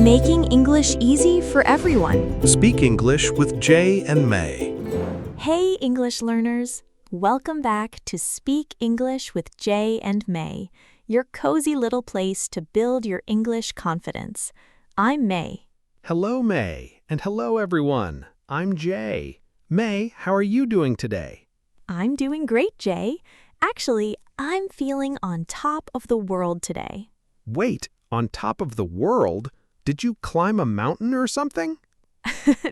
Making English easy for everyone. Speak English with Jay and May. Hey, English learners. Welcome back to Speak English with Jay and May, your cozy little place to build your English confidence. I'm May. Hello, May, and hello, everyone. I'm Jay. May, how are you doing today? I'm doing great, Jay. Actually, I'm feeling on top of the world today. Wait, on top of the world? Did you climb a mountain or something?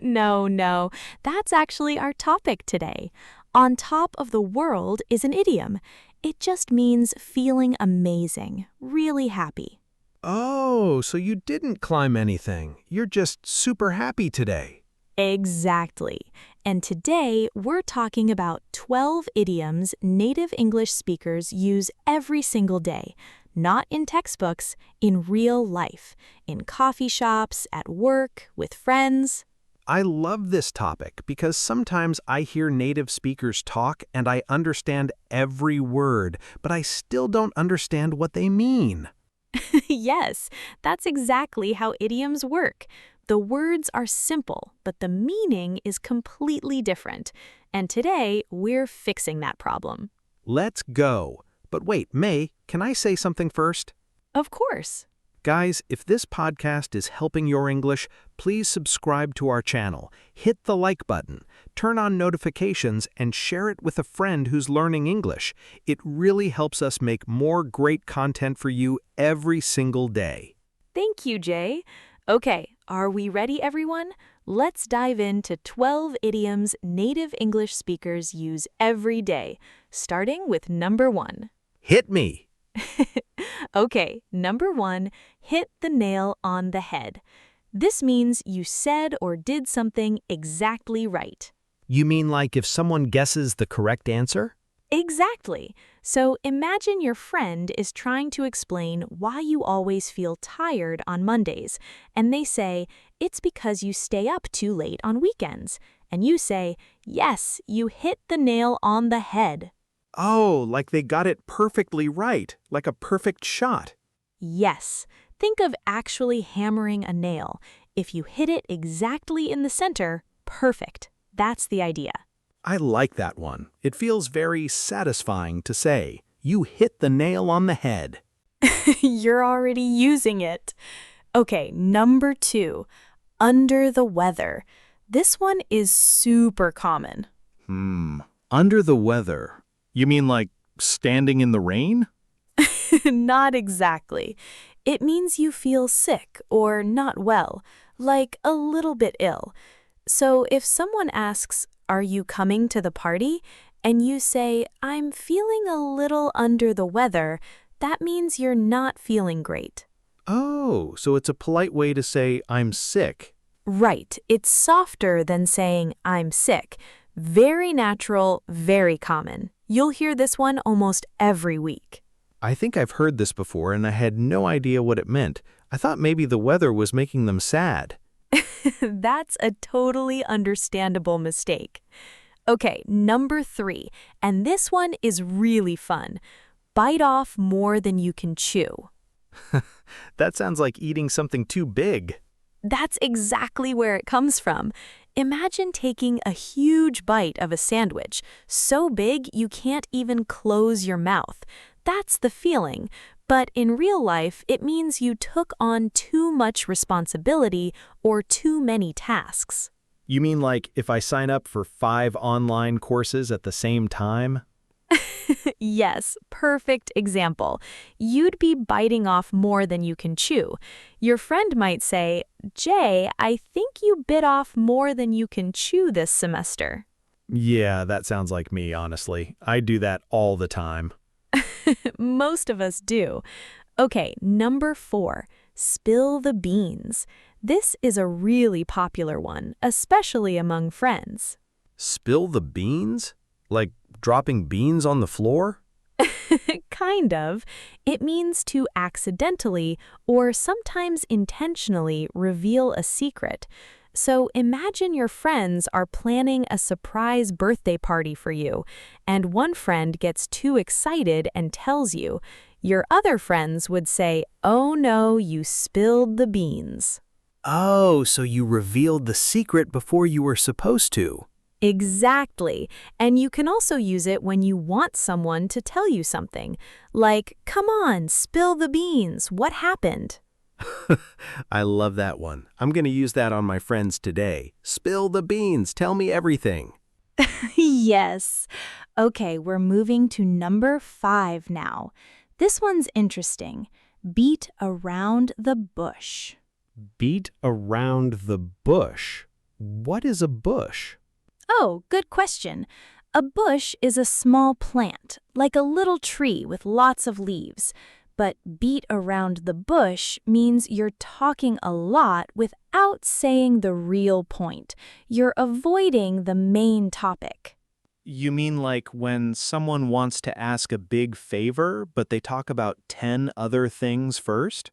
No, that's actually our topic today. On top of the world is an idiom. It just means feeling amazing, really happy. Oh, so you didn't climb anything. You're just super happy today. Exactly. And today we're talking about 12 idioms native English speakers use every single day. Not in textbooks, in real life, in coffee shops, at work, with friends. I love this topic because sometimes I hear native speakers talk and I understand every word, but I still don't understand what they mean. Yes, that's exactly how idioms work. The words are simple, but the meaning is completely different. And today, we're fixing that problem. Let's go. But wait, May, can I say something first? Of course. Guys, if this podcast is helping your English, please subscribe to our channel, hit the like button, turn on notifications, and share it with a friend who's learning English. It really helps us make more great content for you every single day. Thank you, Jay. Okay, are we ready, everyone? Let's dive into 12 idioms native English speakers use every day, starting with number 1. Hit me! Okay, number 1, hit the nail on the head. This means you said or did something exactly right. You mean like if someone guesses the correct answer? Exactly. So imagine your friend is trying to explain why you always feel tired on Mondays, and they say, it's because you stay up too late on weekends. And you say, yes, you hit the nail on the head. Oh, like they got it perfectly right, like a perfect shot. Yes. Think of actually hammering a nail. If you hit it exactly in the center, perfect. That's the idea. I like that one. It feels very satisfying to say, you hit the nail on the head. You're already using it. Okay, number 2, under the weather. This one is super common. Under the weather. You mean like standing in the rain? Not exactly. It means you feel sick or not well, like a little bit ill. So if someone asks, are you coming to the party? And you say, I'm feeling a little under the weather, that means you're not feeling great. Oh, so it's a polite way to say I'm sick. Right. It's softer than saying I'm sick. Very natural, very common. You'll hear this one almost every week. I think I've heard this before and I had no idea what it meant. I thought maybe the weather was making them sad. That's a totally understandable mistake. Okay, number 3, and this one is really fun. Bite off more than you can chew. That sounds like eating something too big. That's exactly where it comes from. Imagine taking a huge bite of a sandwich, so big you can't even close your mouth. That's the feeling. But in real life, it means you took on too much responsibility or too many tasks. You mean like if I sign up for 5 online courses at the same time? Yes, perfect example. You'd be biting off more than you can chew. Your friend might say, Jay, I think you bit off more than you can chew this semester. Yeah, that sounds like me, honestly. I do that all the time. Most of us do. Okay, number 4, spill the beans. This is a really popular one, especially among friends. Spill the beans? Like dropping beans on the floor? Kind of. It means to accidentally or sometimes intentionally reveal a secret. So imagine your friends are planning a surprise birthday party for you, and one friend gets too excited and tells you. Your other friends would say, oh no, you spilled the beans. Oh, so you revealed the secret before you were supposed to. Exactly. And you can also use it when you want someone to tell you something. Like, come on, spill the beans. What happened? I love that one. I'm going to use that on my friends today. Spill the beans. Tell me everything. Yes. Okay, we're moving to number 5 now. This one's interesting. Beat around the bush. Beat around the bush. What is a bush? Oh, good question. A bush is a small plant, like a little tree with lots of leaves. But beat around the bush means you're talking a lot without saying the real point. You're avoiding the main topic. You mean like when someone wants to ask a big favor, but they talk about 10 other things first?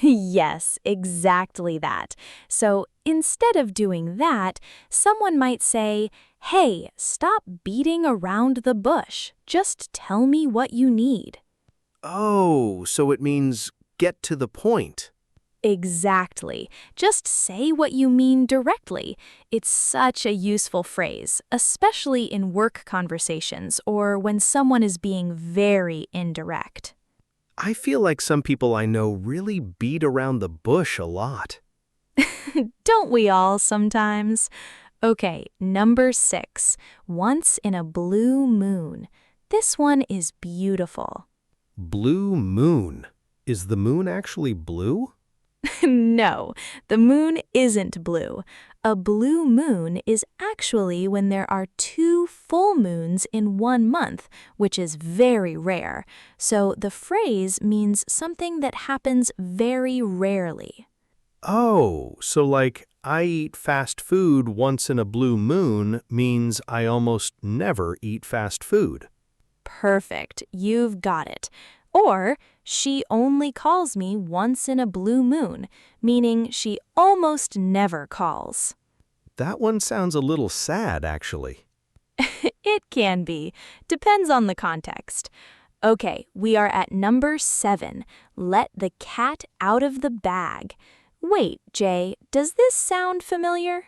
Yes, exactly that. So instead of doing that, someone might say, "Hey, stop beating around the bush. Just tell me what you need." Oh, so it means get to the point. Exactly. Just say what you mean directly. It's such a useful phrase, especially in work conversations or when someone is being very indirect. I feel like some people I know really beat around the bush a lot. Don't we all sometimes? Okay, number 6. Once in a blue moon. This one is beautiful. Blue moon. Is the moon actually blue? No, the moon isn't blue. A blue moon is actually when there are 2 full moons in 1 month, which is very rare. So the phrase means something that happens very rarely. Oh, so like I eat fast food once in a blue moon means I almost never eat fast food. Perfect, you've got it. Or, she only calls me once in a blue moon, meaning she almost never calls. That one sounds a little sad, actually. It can be. Depends on the context. Okay, we are at number 7. Let the cat out of the bag. Wait, Jay, does this sound familiar?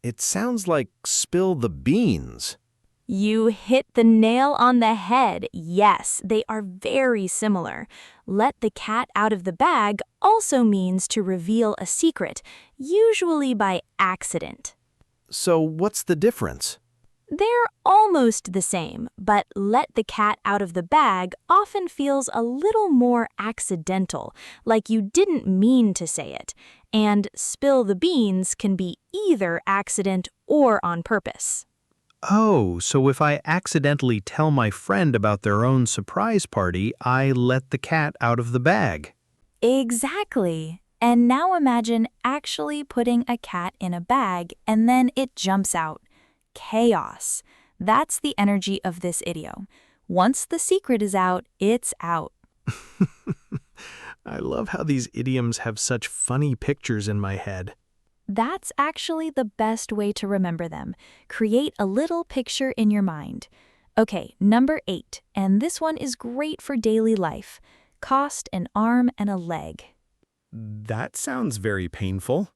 It sounds like spill the beans. You hit the nail on the head. Yes, they are very similar. Let the cat out of the bag also means to reveal a secret, usually by accident. So what's the difference? They're almost the same, but let the cat out of the bag often feels a little more accidental, like you didn't mean to say it. And spill the beans can be either accident or on purpose. Oh, so if I accidentally tell my friend about their own surprise party, I let the cat out of the bag. Exactly. And now imagine actually putting a cat in a bag and then it jumps out. Chaos. That's the energy of this idiom. Once the secret is out, it's out. I love how these idioms have such funny pictures in my head. That's actually the best way to remember them. Create a little picture in your mind. Okay, number 8, and this one is great for daily life. Cost an arm and a leg. That sounds very painful.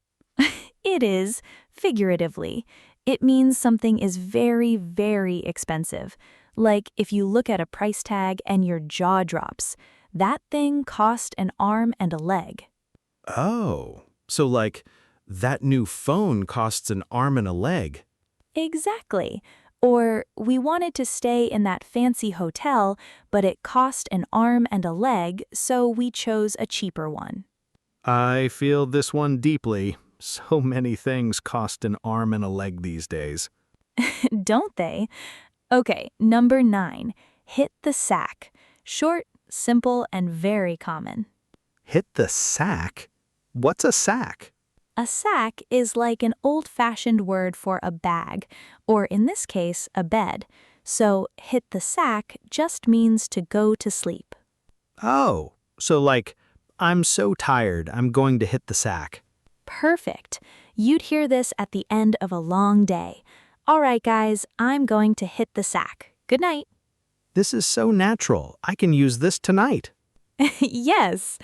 It is, figuratively. It means something is very, very expensive. Like if you look at a price tag and your jaw drops. That thing cost an arm and a leg. Oh, so like that new phone costs an arm and a leg. Exactly. Or we wanted to stay in that fancy hotel, but it cost an arm and a leg, so we chose a cheaper one. I feel this one deeply. So many things cost an arm and a leg these days. Don't they? Okay, number 9. Hit the sack. Short, simple, and very common. Hit the sack? What's a sack? A sack is like an old-fashioned word for a bag, or in this case, a bed. So hit the sack just means to go to sleep. Oh, so like, I'm so tired, I'm going to hit the sack. Perfect. You'd hear this at the end of a long day. All right, guys, I'm going to hit the sack. Good night. This is so natural. I can use this tonight. Yes.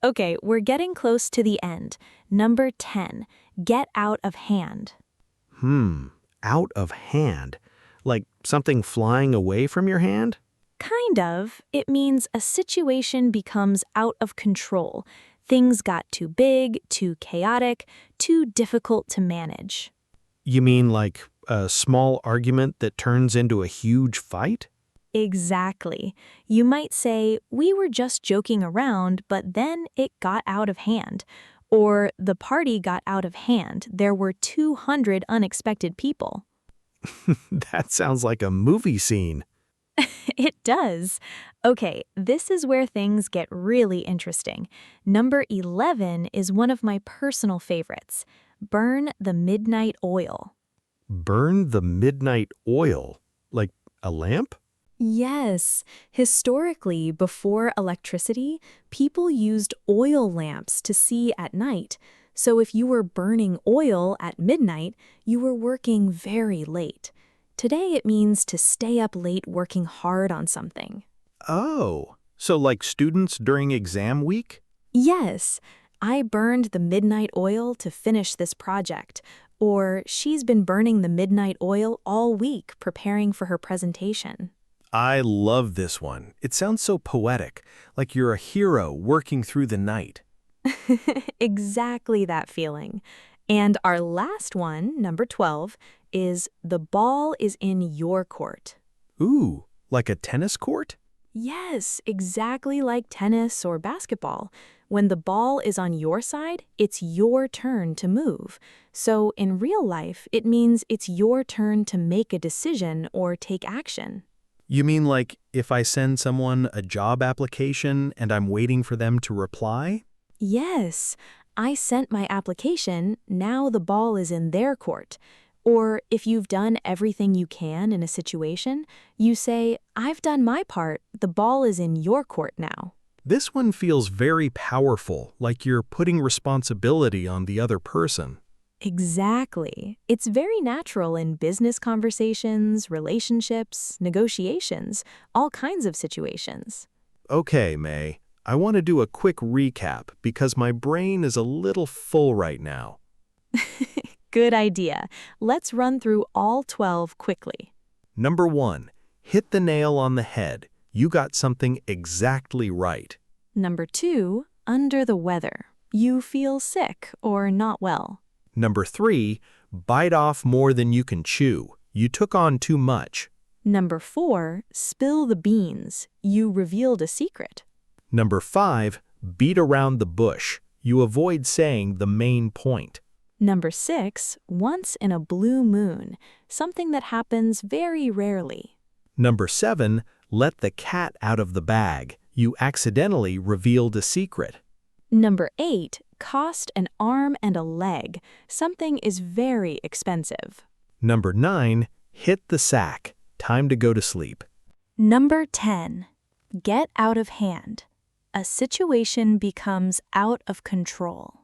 Okay, we're getting close to the end. Number 10, get out of hand. Out of hand. Like something flying away from your hand? Kind of. It means a situation becomes out of control. Things got too big, too chaotic, too difficult to manage. You mean like a small argument that turns into a huge fight? Exactly. You might say, we were just joking around, but then it got out of hand. Or the party got out of hand. There were 200 unexpected people. That sounds like a movie scene. It does. Okay, this is where things get really interesting. Number 11 is one of my personal favorites. Burn the midnight oil. Burn the midnight oil? Like a lamp? Yes, historically, before electricity, people used oil lamps to see at night. So if you were burning oil at midnight, you were working very late. Today it means to stay up late working hard on something. Oh, so like students during exam week? Yes, I burned the midnight oil to finish this project. Or she's been burning the midnight oil all week preparing for her presentation. I love this one. It sounds so poetic, like you're a hero working through the night. Exactly that feeling. And our last one, number 12, is the ball is in your court. Ooh, like a tennis court? Yes, exactly like tennis or basketball. When the ball is on your side, it's your turn to move. So in real life, it means it's your turn to make a decision or take action. You mean like if I send someone a job application and I'm waiting for them to reply? Yes, I sent my application, now the ball is in their court. Or if you've done everything you can in a situation, you say, I've done my part, the ball is in your court now. This one feels very powerful, like you're putting responsibility on the other person. Exactly. It's very natural in business conversations, relationships, negotiations, all kinds of situations. Okay, May, I want to do a quick recap because my brain is a little full right now. Good idea. Let's run through all 12 quickly. Number 1, hit the nail on the head. You got something exactly right. Number 2, under the weather. You feel sick or not well. Number 3, bite off more than you can chew. You took on too much. Number 4, spill the beans. You revealed a secret. Number 5, beat around the bush. You avoid saying the main point. Number 6, once in a blue moon. Something that happens very rarely. Number 7, let the cat out of the bag. You accidentally revealed a secret. Number 8, cost an arm and a leg. Something is very expensive. Number 9, hit the sack. Time to go to sleep. Number 10, get out of hand. A situation becomes out of control.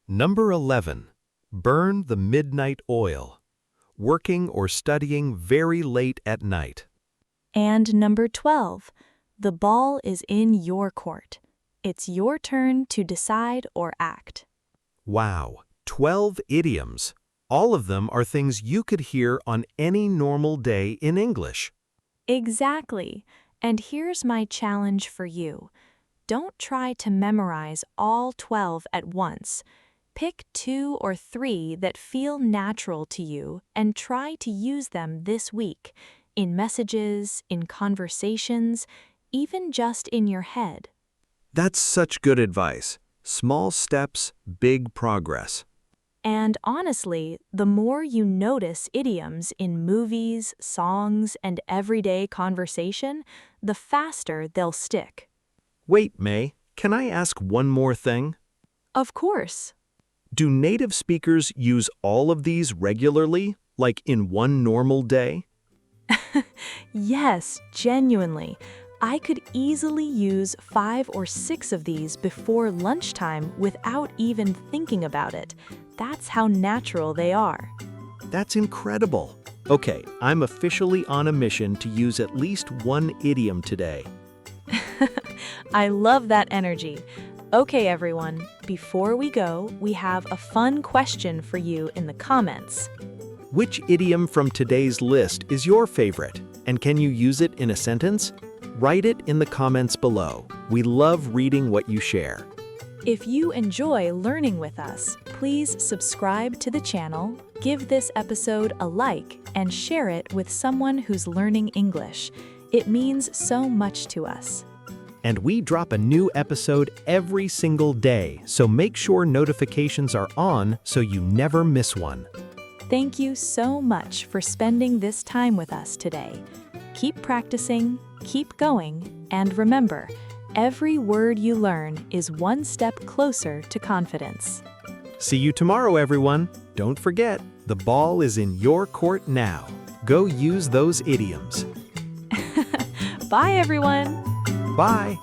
Number 11, burn the midnight oil. Working or studying very late at night. And number 12, the ball is in your court. It's your turn to decide or act. Wow, 12 idioms. All of them are things you could hear on any normal day in English. Exactly. And here's my challenge for you. Don't try to memorize all 12 at once. Pick 2 or 3 that feel natural to you and try to use them this week, in messages, in conversations, even just in your head. That's such good advice. Small steps, big progress. And honestly, the more you notice idioms in movies, songs, and everyday conversation, the faster they'll stick. Wait, May, can I ask one more thing? Of course. Do native speakers use all of these regularly, like in one normal day? Yes, genuinely. I could easily use 5 or 6 of these before lunchtime without even thinking about it. That's how natural they are. That's incredible. Okay, I'm officially on a mission to use at least one idiom today. I love that energy. Okay, everyone, before we go, we have a fun question for you in the comments. Which idiom from today's list is your favorite? And can you use it in a sentence? Write it in the comments below. We love reading what you share. If you enjoy learning with us, please subscribe to the channel, give this episode a like, and share it with someone who's learning English. It means so much to us. And we drop a new episode every single day, so make sure notifications are on so you never miss one. Thank you so much for spending this time with us today. Keep practicing, keep going, and remember, every word you learn is one step closer to confidence. See you tomorrow, everyone. Don't forget, the ball is in your court now. Go use those idioms. Bye, everyone! Bye.